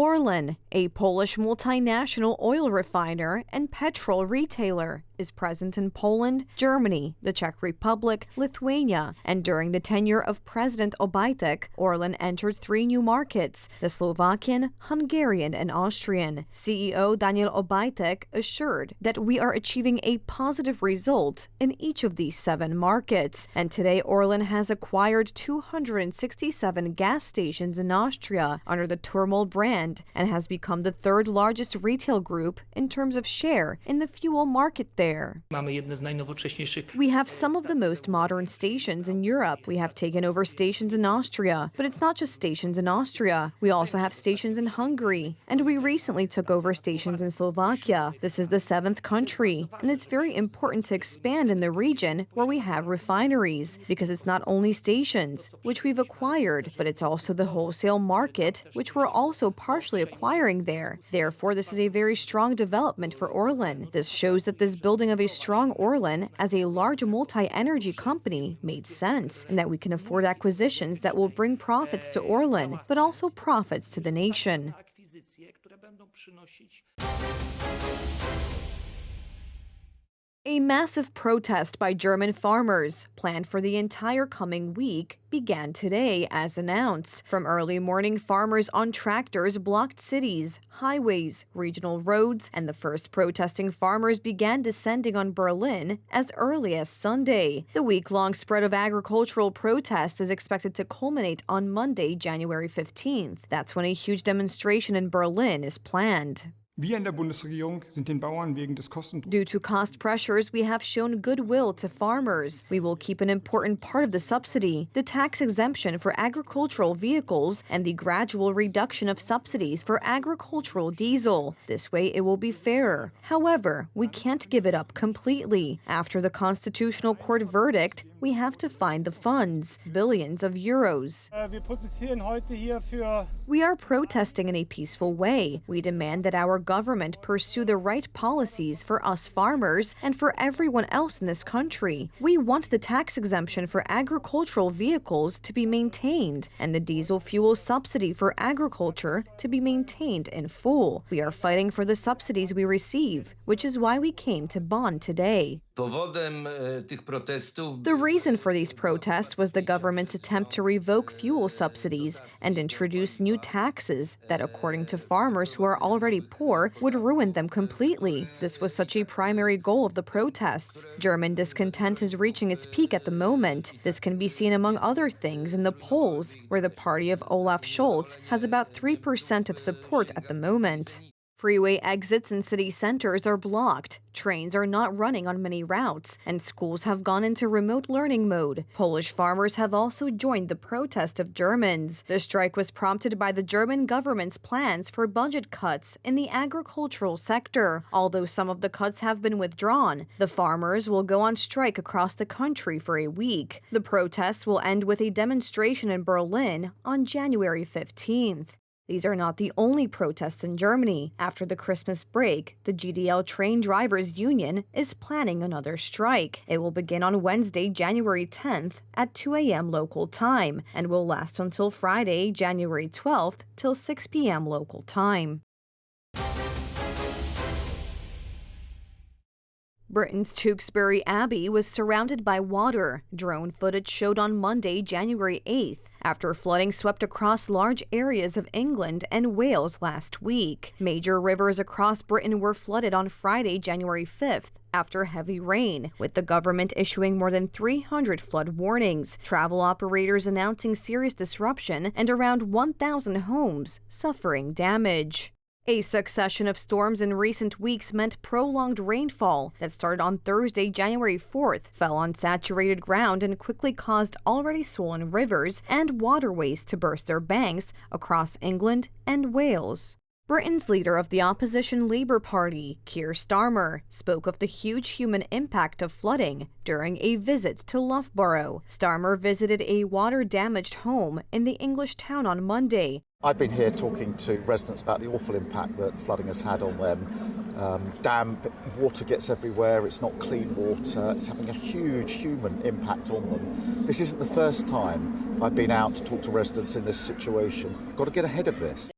Orlen, a Polish multinational oil refiner and petrol retailer, is present in Poland, Germany, the Czech Republic, Lithuania, and during the tenure of President Obajtek, Orlen entered 3 new markets, the Slovakian, Hungarian, and Austrian. CEO Daniel Obajtek assured that we are achieving a positive result in each of these 7 markets, and today Orlen has acquired 267 gas stations in Austria under the Turmel brand and has become the 3rd largest retail group in terms of share in the fuel market there. We have some of the most modern stations in Europe. We have taken over stations in Austria, but it's not just stations in Austria. We also have stations in Hungary, and we recently took over stations in Slovakia. This is the 7th country, and it's very important to expand in the region where we have refineries, because it's not only stations, which we've acquired, but it's also the wholesale market, which we're also partially acquiring there. Therefore, this is a very strong development for Orlen. This shows that this building of a strong Orlen as a large multi-energy company made sense, and that we can afford acquisitions that will bring profits to Orlen, but also profits to the nation. A massive protest by German farmers, planned for the entire coming week, began today, as announced. From early morning, farmers on tractors blocked cities, highways, regional roads, and the first protesting farmers began descending on Berlin as early as Sunday. The week-long spread of agricultural protests is expected to culminate on Monday, January 15th. That's when a huge demonstration in Berlin is planned. Wir in der Bundesregierung sind den Bauern wegen des Kostendrucks. Due to cost pressures, we have shown goodwill to farmers. We will keep an important part of the subsidy, the tax exemption for agricultural vehicles, and the gradual reduction of subsidies for agricultural diesel. This way it will be fairer. However, we can't give it up completely. After the Constitutional Court verdict, we have to find the funds, billions of euros. We are protesting in a peaceful way. We demand that our government pursue the right policies for us farmers and for everyone else in this country. We want the tax exemption for agricultural vehicles to be maintained and the diesel fuel subsidy for agriculture to be maintained in full. We are fighting for the subsidies we receive, which is why we came to Bonn today. The reason for these protests was the government's attempt to revoke fuel subsidies and introduce new taxes that, according to farmers who are already poor, would ruin them completely. This was such a primary goal of the protests. German discontent is reaching its peak at the moment. This can be seen, among other things, in the polls, where the party of Olaf Scholz has about 3% of support at the moment. Freeway exits in city centers are blocked, trains are not running on many routes, and schools have gone into remote learning mode. Polish farmers have also joined the protest of Germans. The strike was prompted by the German government's plans for budget cuts in the agricultural sector. Although some of the cuts have been withdrawn, the farmers will go on strike across the country for a week. The protests will end with a demonstration in Berlin on January 15th. These are not the only protests in Germany. After the Christmas break, the GDL Train Drivers Union is planning another strike. It will begin on Wednesday, January 10th at 2 a.m. local time and will last until Friday, January 12th till 6 p.m. local time. Britain's Tewkesbury Abbey was surrounded by water. Drone footage showed on Monday, January 8th, after flooding swept across large areas of England and Wales last week. Major rivers across Britain were flooded on Friday, January 5th, after heavy rain, with the government issuing more than 300 flood warnings, travel operators announcing serious disruption, and around 1,000 homes suffering damage. A succession of storms in recent weeks meant prolonged rainfall that started on Thursday, January 4th, fell on saturated ground and quickly caused already swollen rivers and waterways to burst their banks across England and Wales. Britain's leader of the opposition Labour Party, Keir Starmer, spoke of the huge human impact of flooding during a visit to Loughborough. Starmer visited a water-damaged home in the English town on Monday. I've been here talking to residents about the awful impact that flooding has had on them. Damp, water gets everywhere, it's not clean water, it's having a huge human impact on them. This isn't the first time I've been out to talk to residents in this situation. We've got to get ahead of this.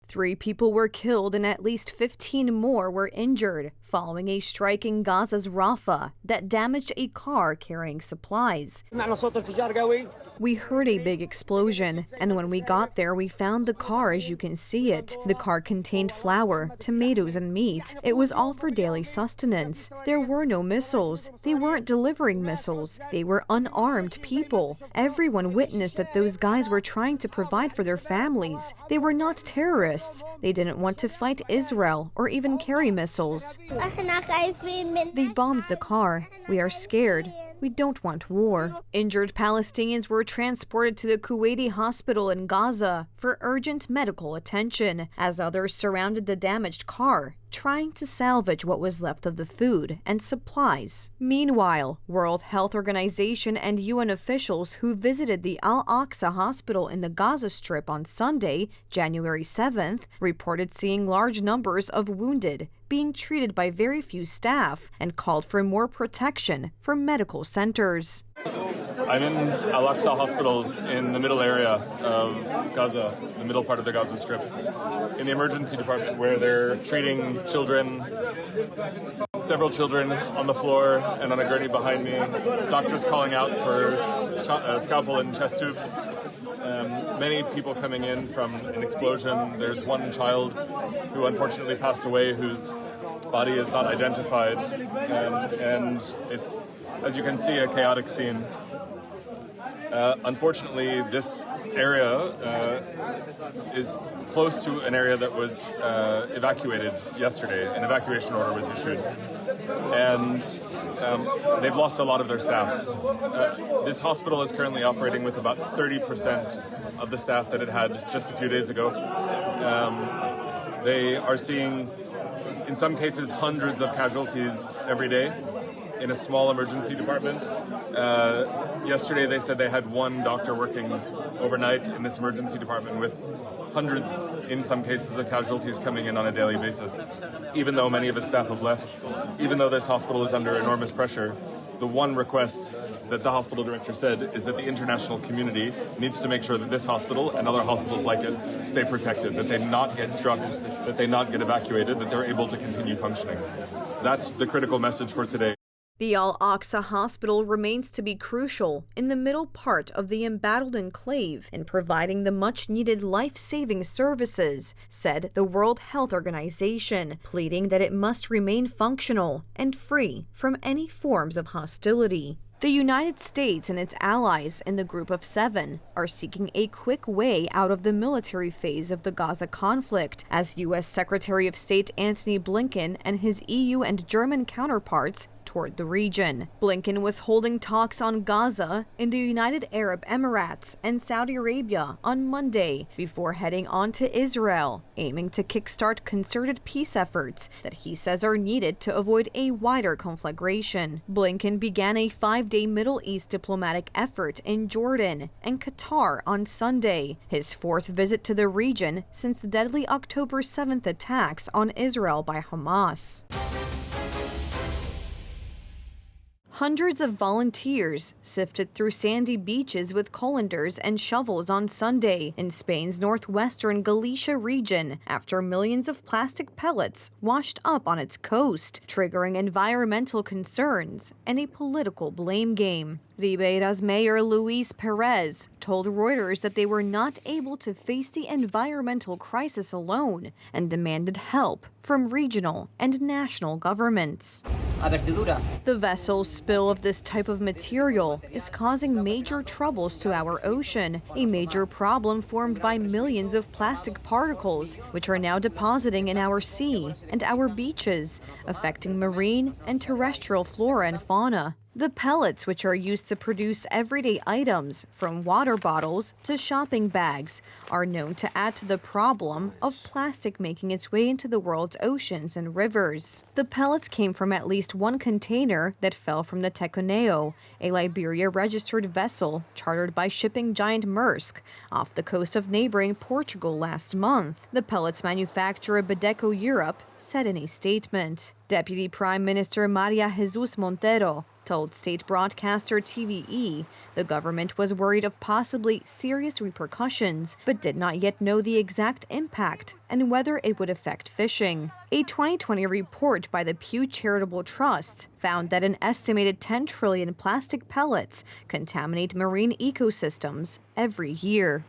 3 people were killed and at least 15 more were injured following a strike in Gaza's Rafah that damaged a car carrying supplies. We heard a big explosion, and when we got there, we found the car as you can see it. The car contained flour, tomatoes, and meat. It was all for daily sustenance. There were no missiles. They weren't delivering missiles. They were unarmed people. Everyone witnessed that those guys were trying to provide for their families. They were not terrorists. They didn't want to fight Israel or even carry missiles. They bombed the car. We are scared. We don't want war. Injured Palestinians were transported to the Kuwaiti hospital in Gaza for urgent medical attention as others surrounded the damaged car, trying to salvage what was left of the food and supplies. Meanwhile, World Health Organization and UN officials who visited the Al-Aqsa hospital in the Gaza Strip on Sunday, January 7th, reported seeing large numbers of wounded being treated by very few staff and called for more protection for medical centers. I'm in Al-Aqsa Hospital in the middle area of Gaza, the middle part of the Gaza Strip, in the emergency department where they're treating children, several children on the floor and on a gurney behind me, doctors calling out for scalpel and chest tubes. Many people coming in from an explosion. There's one child who unfortunately passed away whose body is not identified, and it's, as you can see, a chaotic scene. Unfortunately, this area is close to an area that was evacuated yesterday. An evacuation order was issued, and they've lost a lot of their staff. This hospital is currently operating with about 30% of the staff that it had just a few days ago. They are seeing, in some cases, hundreds of casualties every day in a small emergency department. Yesterday they said they had one doctor working overnight in this emergency department with hundreds, in some cases, of casualties coming in on a daily basis. Even though many of his staff have left, even though this hospital is under enormous pressure, the one request that the hospital director said is that the international community needs to make sure that this hospital and other hospitals like it stay protected, that they not get struck, that they not get evacuated, that they're able to continue functioning. That's the critical message for today. The Al-Aqsa hospital remains to be crucial in the middle part of the embattled enclave in providing the much-needed life-saving services, said the World Health Organization, pleading that it must remain functional and free from any forms of hostility. The United States and its allies in the Group of Seven are seeking a quick way out of the military phase of the Gaza conflict, as U.S. Secretary of State Antony Blinken and his EU and German counterparts toward the region. Blinken was holding talks on Gaza in the United Arab Emirates and Saudi Arabia on Monday before heading on to Israel, aiming to kickstart concerted peace efforts that he says are needed to avoid a wider conflagration. Blinken began a 5-day Middle East diplomatic effort in Jordan and Qatar on Sunday, his 4th visit to the region since the deadly October 7th attacks on Israel by Hamas. Hundreds of volunteers sifted through sandy beaches with colanders and shovels on Sunday in Spain's northwestern Galicia region after millions of plastic pellets washed up on its coast, triggering environmental concerns and a political blame game. Ribeira's mayor Luis Perez told Reuters that they were not able to face the environmental crisis alone and demanded help from regional and national governments. The vessel's spill of this type of material is causing major troubles to our ocean, a major problem formed by millions of plastic particles, which are now depositing in our sea and our beaches, affecting marine and terrestrial flora and fauna. The pellets, which are used to produce everyday items, from water bottles to shopping bags, are known to add to the problem of plastic making its way into the world's oceans and rivers. The pellets came from at least one container that fell from the Teconeo, a Liberia-registered vessel chartered by shipping giant Maersk, off the coast of neighboring Portugal last month. The pellets manufacturer Bedeco Europe said in a statement. Deputy Prime Minister Maria Jesus Montero told state broadcaster TVE the government was worried of possibly serious repercussions, but did not yet know the exact impact and whether it would affect fishing. A 2020 report by the Pew Charitable Trust found that an estimated 10 trillion plastic pellets contaminate marine ecosystems every year.